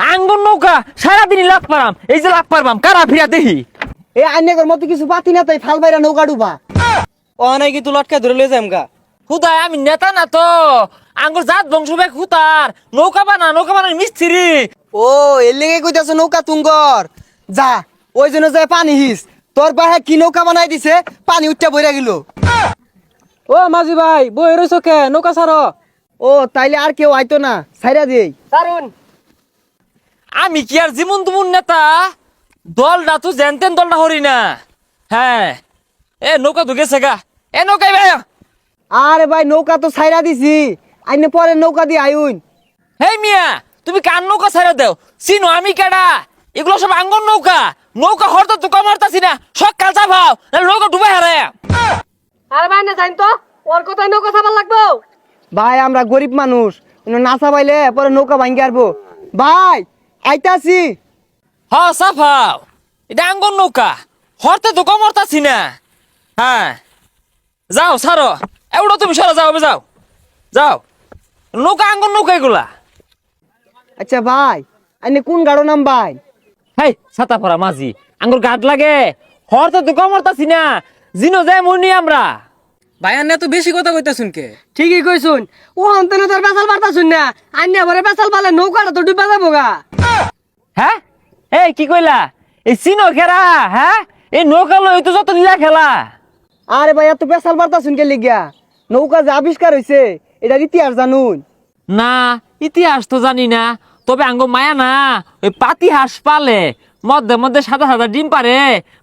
আঙ্গুর নৌকা সারাদিনই লাভ পারাম, এই যে লাভ পারবাম কারা ফিরা দেখি। এই আইনের মতো কিছু পাতি না তাই ফাল বাইরা নৌকা ডুবা। ও নাই কি তুই লটকা ধরে লয়ে যাম গা। হুদায় আমি নেতা না তো, আঙ্গুর জাত বংশ বেগ হুতার নৌকা বানার মিস্ত্রি। ও এর লেগে কইতাছ নৌকা তুঙ্গর। যা ওই জন্য যায় পানি হিস, তোর বাহে কি নৌকা বানাই দিছে, পানি উঠটা বইরা গেল। ও মাঝি ভাই বই রইছ কে, নৌকা ছাড়ো। ও তাইলে আর কেউ আইতো না, ছাইরা দেই। দারুন। আমি কি আর জীবন তুমুন নেতা, দলটা তো জেনতেন দলটা হরি না। হ্যাঁ এ নৌকা তো গেছে গা, এ নৌকাই ভাই। আরে ভাই নৌকা তো ছাইরা দিছি, আইনে পরে নৌকা দিয়ে আইউন। হেই মিয়া তুমি কার নৌকা ছেড়ে দেও, চিনো আমি কেডা? এগুলো সব আঙ্গন নৌকা, নৌকা হরতো তো কমারতাছি না, সকাল চাপাও নৌকা ডুবে হারে। আর ভাই না জানি তো ওর কথাই নৌকা চাপার লাগবো। ভাই আমরা গরিব মানুষ, নাচা পাইলে পরে নৌকা ভাঙ্গি আরবো। ভাই আইতাছি। হ চাপাও, এটা আঙ্গন নৌকা, হরতে তো কমারতাছি না। হ্যাঁ যাও সারো, এগুলো তুমি সরো, যাও যাও যাও, নৌকা আঙ্গন নৌকা এগুলা। আচ্ছা ভাই আইনে কোন গাড়ো নাম ভাই? হেই ছাতা পরা মাঝি, আঙ্গুর গাট লাগে, হরতে তো কমারতাছি না, জিনো যায় মনি আমরা। ভাই আন্না তো বেশি কথা কইতাছুন কে। ঠিকই কইছুন, ও অন্তনে তোর পেছাল পারতাছুন না, আইনা ভরে পেছাল পালে নৌকাটা তো ডুবে যাবো গা। হ্যাঁ এই কি কইলা, এই চিনো খেরা? হ্যাঁ এই নৌকা লই তো যত লীলা খেলা। আরে ভাই এত পেশাল বার্তা শুনকে লিগিয়া, নৌকা যে আবিষ্কার হয়েছে এটার ইতিহাস জানুন? না ইতিহাস তো জানি না, তবে আঙ্গ মায়া না ওই পাতি হাঁস পালে, মধ্যে মধ্যে সাদা সাদা ডিম পারে,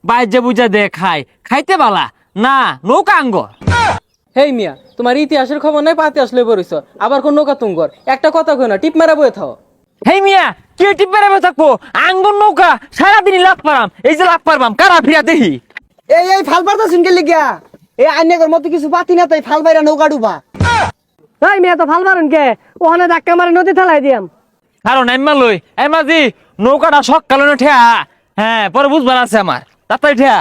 বাইরে বুঝা দে খায়, খাইতে বালা না নৌকা আঙ্গ। হেই মিয়া তোমার ইতিহাসের খবর নাই, পাতি আসলে বরিছ আবার কোন নৌকা তুঙ্গর, একটা কথা কই না টিপ মারা বয়ে থাও। হেই মিয়া কি টিপ বেড়াবে থাকবো, আঙ্গুর নৌকা সারাদিনই লাভ পারাম, এই যে লাভ পারবাম কারা ফিরা দেখি। এই ফাল বার্তা শুনকে লিগিয়া, এই আইনের মতো কিছু পাতি না তাই ফাল বাইরা নৌকা ডুবা। তাই মেয়ে তো ফাল মারুন কে, ওখানে ধাক্কা মারে নদী ঠেলাই দিয়াম। কারণ এম্মা লই এই মাঝি নৌকাটা সকালে ঠেয়া, হ্যাঁ পরে বুঝবার আছে আমার তাড়াতাড়ি ঠেয়া।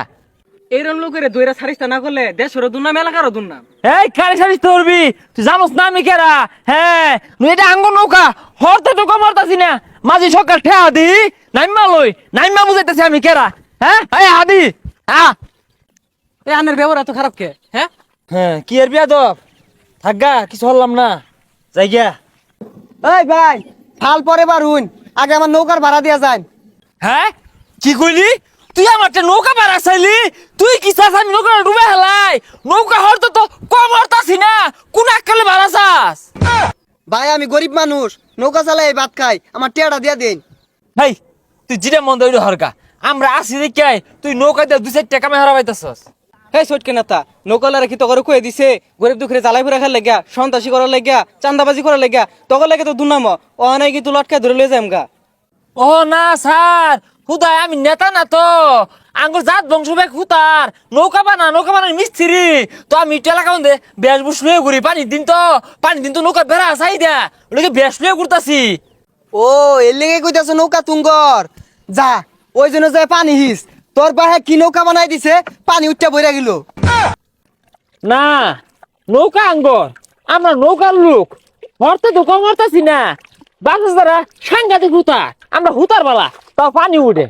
এইরকম লোকের দইরা সারিস্তা না করলে দেশেরও দুর্নাম এলাকারও দুর্নাম। এই কারে সারিস ধরবি, তুই জানোস না আমি কেরা? হ্যাঁ তুই এটা আঙ্গুর নৌকা, হরতে তো কমারতাছি না, মাঝি সকাল ঠেয়া দি নাইমা লই, নাইমা বুঝাইতেছি আমি কেরা। হ্যাঁ এই হাদি হ্যাঁ এই আনের ব্যবহার এত খারাপ কে? হ্যাঁ হ্যাঁ কি এর বিয়া দব থাকগা, কিছু হল্লাম না যাই গিয়া। এই ভাই ফাল পরে বারুন, আগে আমার নৌকার ভাড়া দিয়া যায়। হ্যাঁ কি কইলি, তুই আমার নৌকা ভাড়া চাইলি? তুই কি চাস আমি নৌকা ডুবে হেলাই? নৌকা হরতে তো কমারতাছি না, কোন আকালে ভাড়া চাস? ভাই আমি গরিব মানুষ, নৌকা চালাই ভাত খাই, আমার টেয়াটা দিয়া দেন। ভাই তুই জিরা মন দইর হরকা, আমরা আসি দেখাই তুই নৌকা দিয়ে 2-4 টাকা মেহরা পাইতাছস। হে সটকে নেতা নৌকালা রাখি তগরে কয়ে দিছে গরিব দুঃখরে জ্বালাই ফুরা খেলে লাগিয়া, সন্ত্রাসী করার লাগিয়া, চান্দাবাজি করার লাগিয়া, তগর লাগে তো দুর্নাম। ও নাই কি তুই লটকা ধরে লয়ে যাম গা। ও না স্যার, হুদায় আমি নেতা না তো, আঙ্গুর জাত বংশ বেগ হুতার নৌকা বানার মিস্ত্রি। তো আমি এলাকা মধ্যে বেশ বুস লয়ে ঘুরি, পানি দিন তো নৌকা বেড়া চাই দেয়া ওটাকে বেশ লয়ে ঘুরতাছি। ও এর লেগে কইতাছ নৌকা তুঙ্গর। যা ওই জন্য যায় পানি হিস, তোর বাহে কি নৌকা বানাই দিছে, পানি উঠটা বইরা গেল। না নৌকা আঙ্গর, আমরা নৌকার লোক, হরতে তো কমারতাছি না, বাস দ্বারা সাংঘাতিক হুতার, আমরা হুতার বালা তাও পানি উঠে।